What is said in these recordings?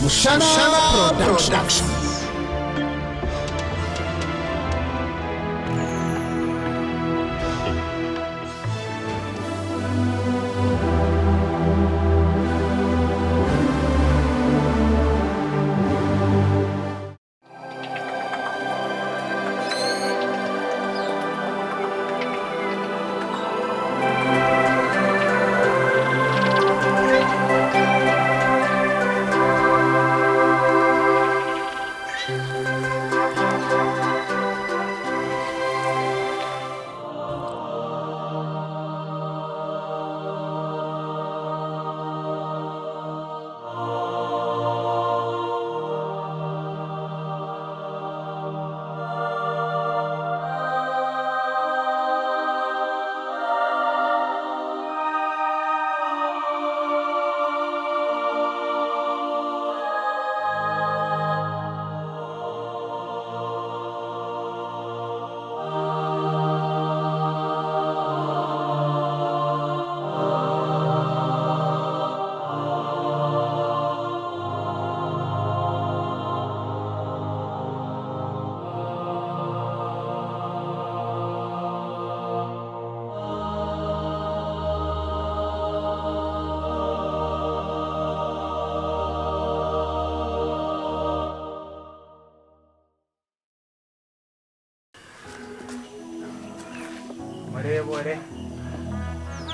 Mushana Production.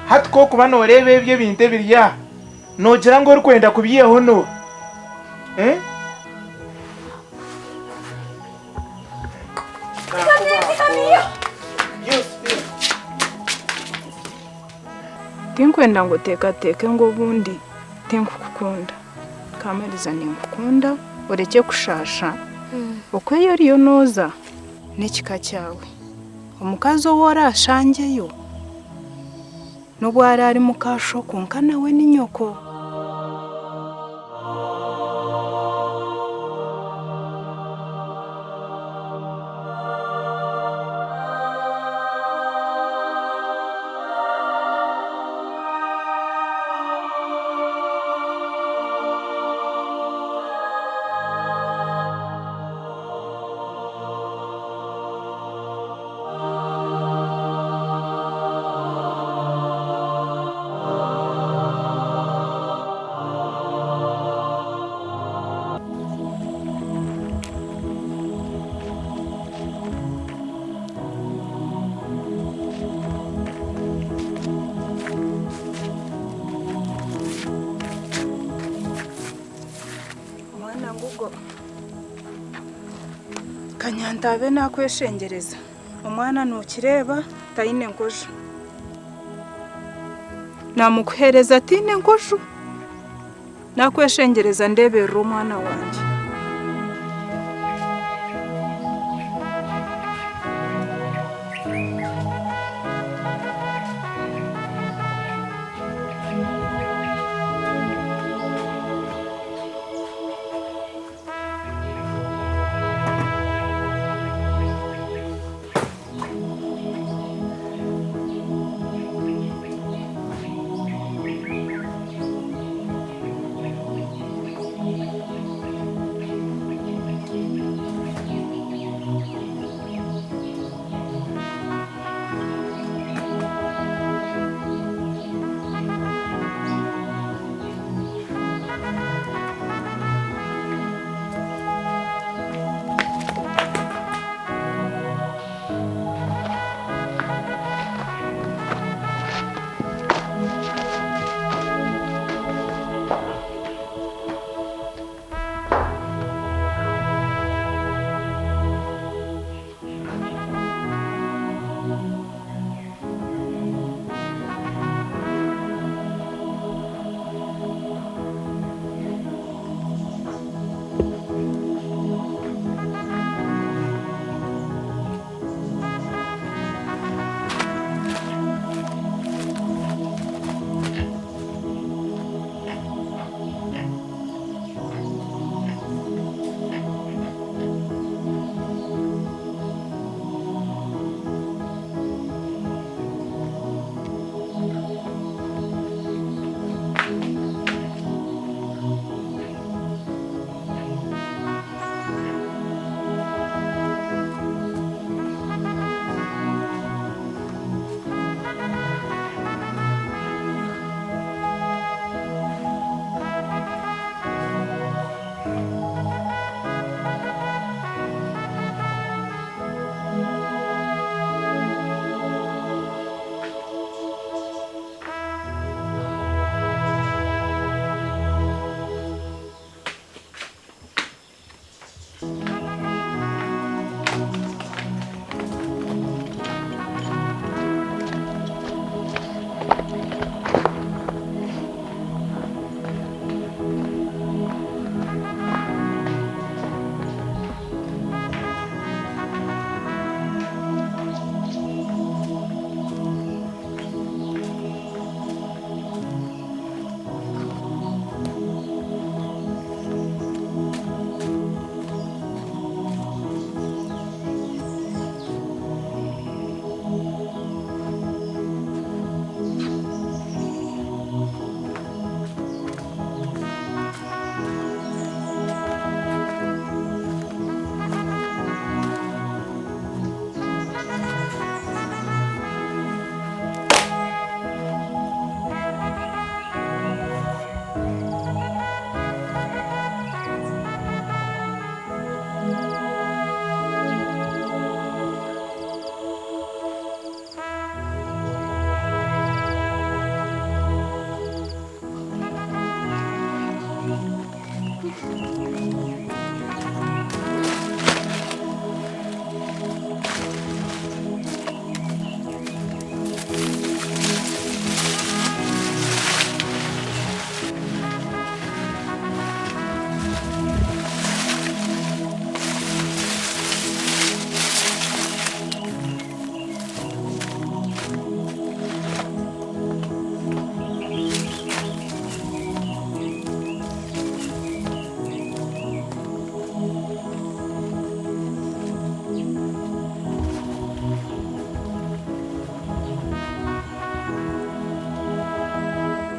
Hatko kuba norebe ibyo binte birya nogira ngo rukwenda kubyeho no Tinkwenda ngo teka ngo bundi tinkukukunda Kamariza ninkukunda ureke kushasha uko yariyo noza n'ikika cyawe omukazi worashangeyo n'ubwara ari mukasho konka nawe ni nyoko Kanyantabe nakweshengereza omwana nukireba tayine ngojo namukuhereza tine ngojo nakweshengereza ndebera omwana wanje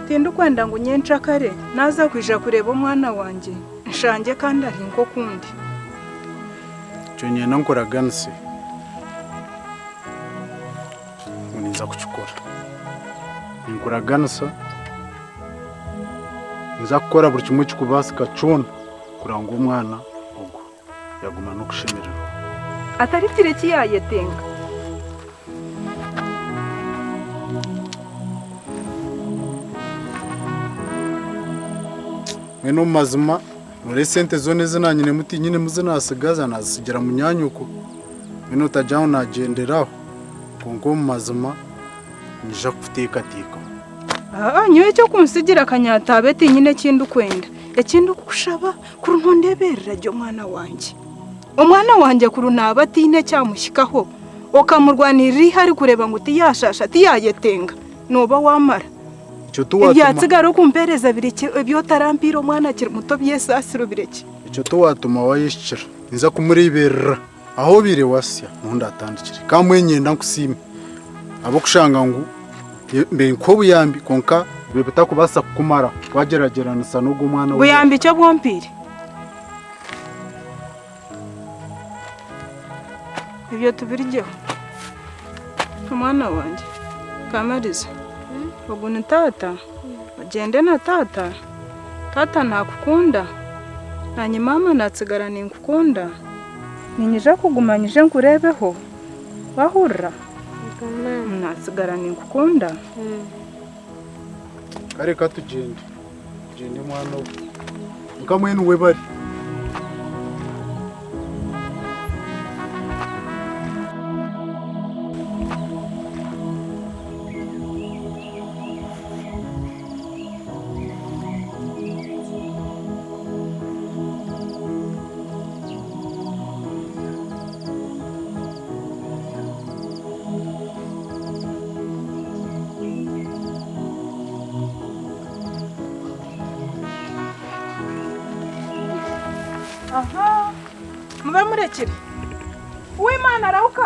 tindu kwenda ngo nyenca kare naza kwija kureba umwana wanjye nshange kandi ari nko kundi cyo nyena nkoraga nse uniza kuchukura nkoraga nsa nza gukora buri kimwe kikubasika cona kuranga umwana ubwo yaguma no kushemerera atari kireki yayetenga mwene mazima muri sente zone zinanyine muti nyine muzinasigaza nazisigera mu nyanyuko mwene utajyaho nagenderaho kongo mu mazima nija kutekatika nyoye cyo kunsigira akanyatabe ati nyine kindu kwenda ekindi kushaba kuruntondeberera ryo mwana wanjye umwana wanjye kurunaba atine cyamushyikaho ukamurwanirira hari kureba ngo uti yashasha ati yayetenga noba wamara icyo tuwatuma ibyatsigara kumpereza bireke ibyo tarampira umwana akiri muto byesasiro bireke icyo tuwatuma wayishira nza kumuriberera aho bire wasya nunda atandikire kamwenyenda nkusime abo kushanga ngo mbe nkobu yambi konka bebeta kubasa kumara wageragerana sa no gumwana buyambi cyo bwompire ibyo tubiryeho umwana wanjye Kamariza ubwo tata agende na tata ntakukunda nanjye mama natsigara ninkukunda ninyija kugumanyije nkurebeho bahurira natsigara ninkukunda kare katugende mwana nkamwene we bari aha mube murekere uw'Imana arauka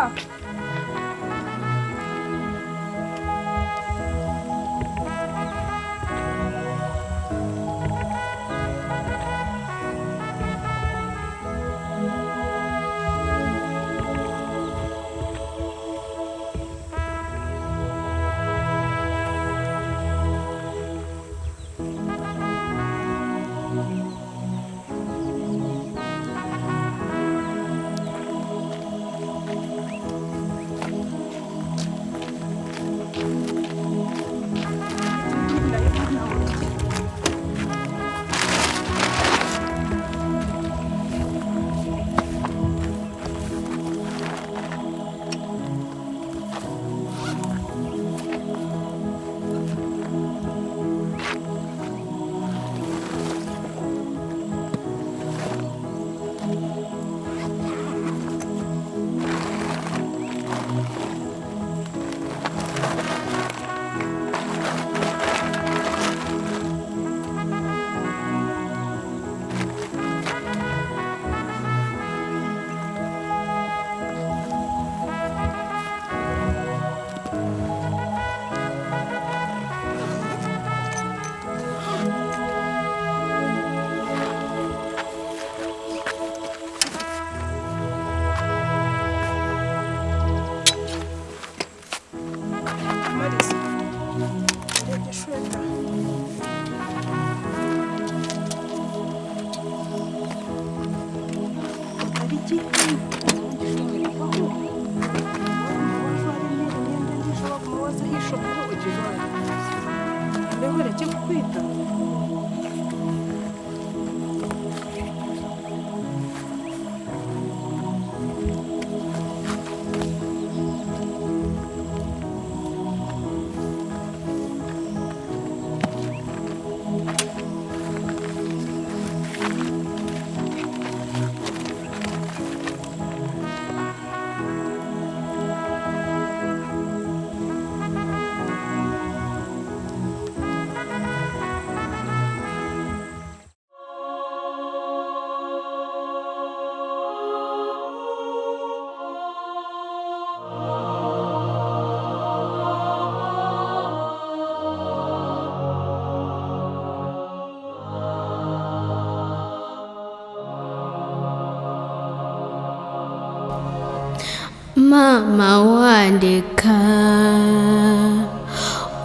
Mama wandeka,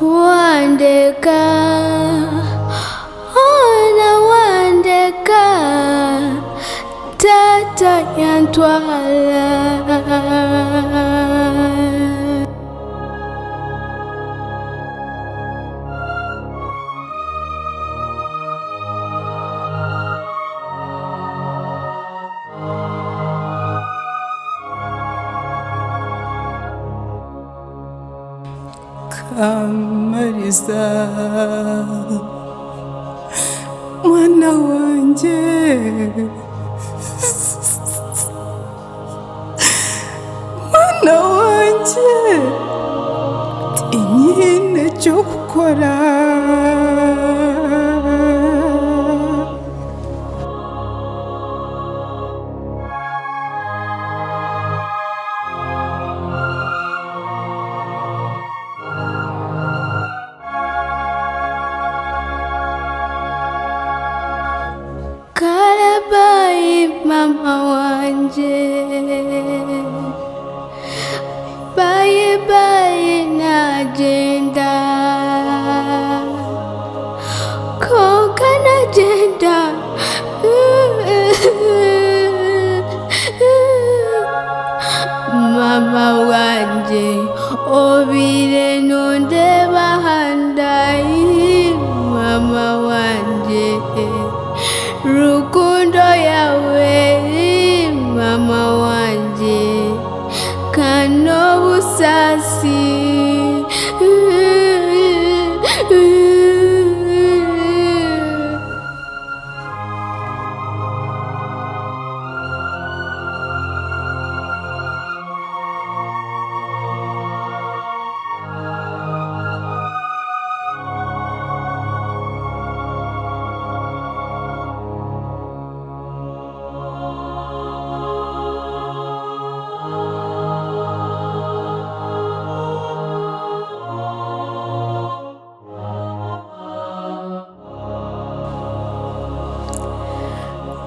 wandeka, ona wandeka, tata yantwala. Kamariza, mwana wanje, mwana wanje, inyine cyo gukora. Bye, mama wanje. Bye, bye, najenda. Koka najenda. Mama wanje, obire nonde bahandai. Mama wanje, rukundo yawe, mama wanje, kano busasi.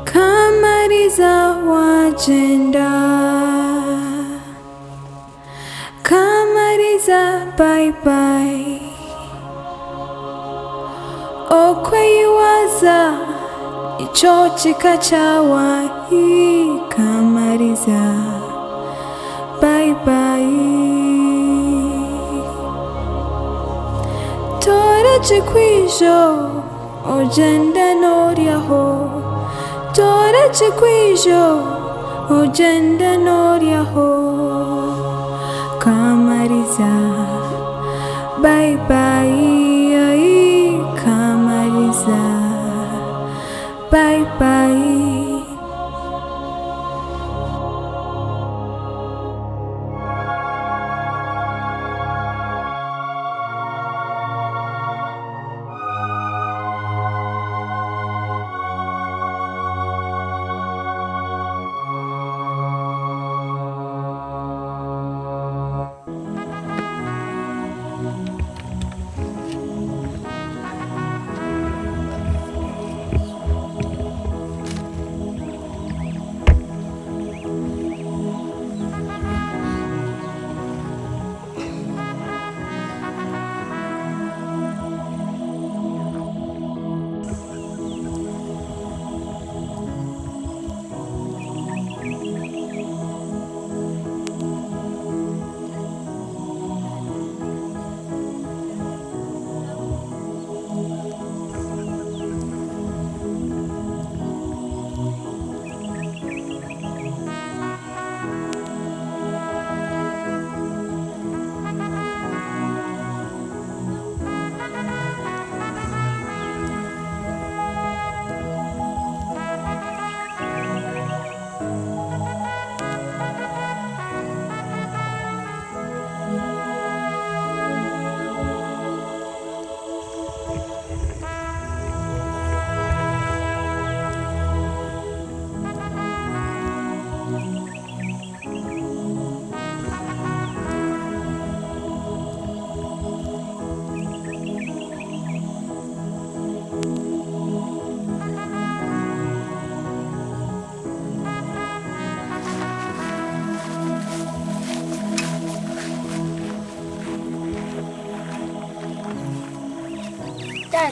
Kamariza wagenda, Kamariza bye bye, okweyiwaza icho chika chawahi. Kamariza bye bye, tora chikwijo ogenda noryaho, tora chikwijo ogenda noryaho. Kamariza bye bye, Kamariza bye bye.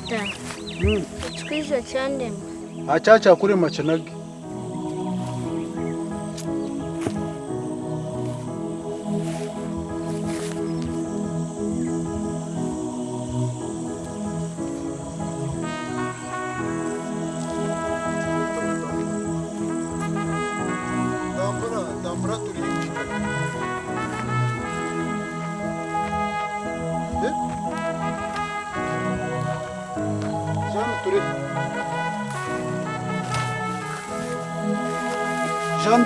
Tata, ekikwizo kyandema. Achacha kurema chanage. Tambra turi. Jean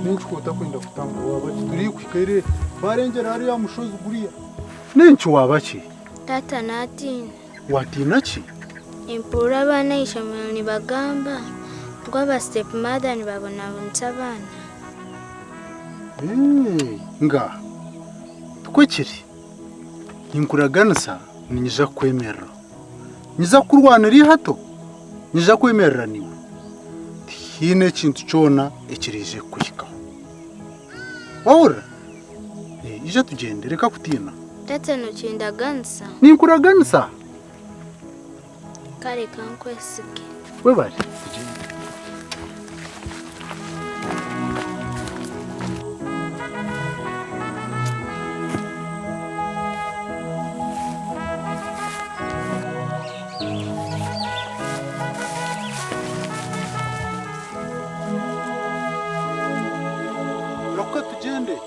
Nenchi kwenda kutambura wabaki turi kwikaire barengera hari ya mushozi guriya. Nenchi wabaki? Tata natina. Watina ki? Impura abana ishamiro nibagamba ngo aba stepmother nibabonabonsa abana. Nga tukwekiri inkuraganisa ninyija kwemerera niza kurwanira hato niza kwemerera niwe hine kintu cyona ekirije kuhikaho wahora ije tugende reka kutina Tata no kindaganisa ninkuraganisa kare kankwesike we bari tugende tugende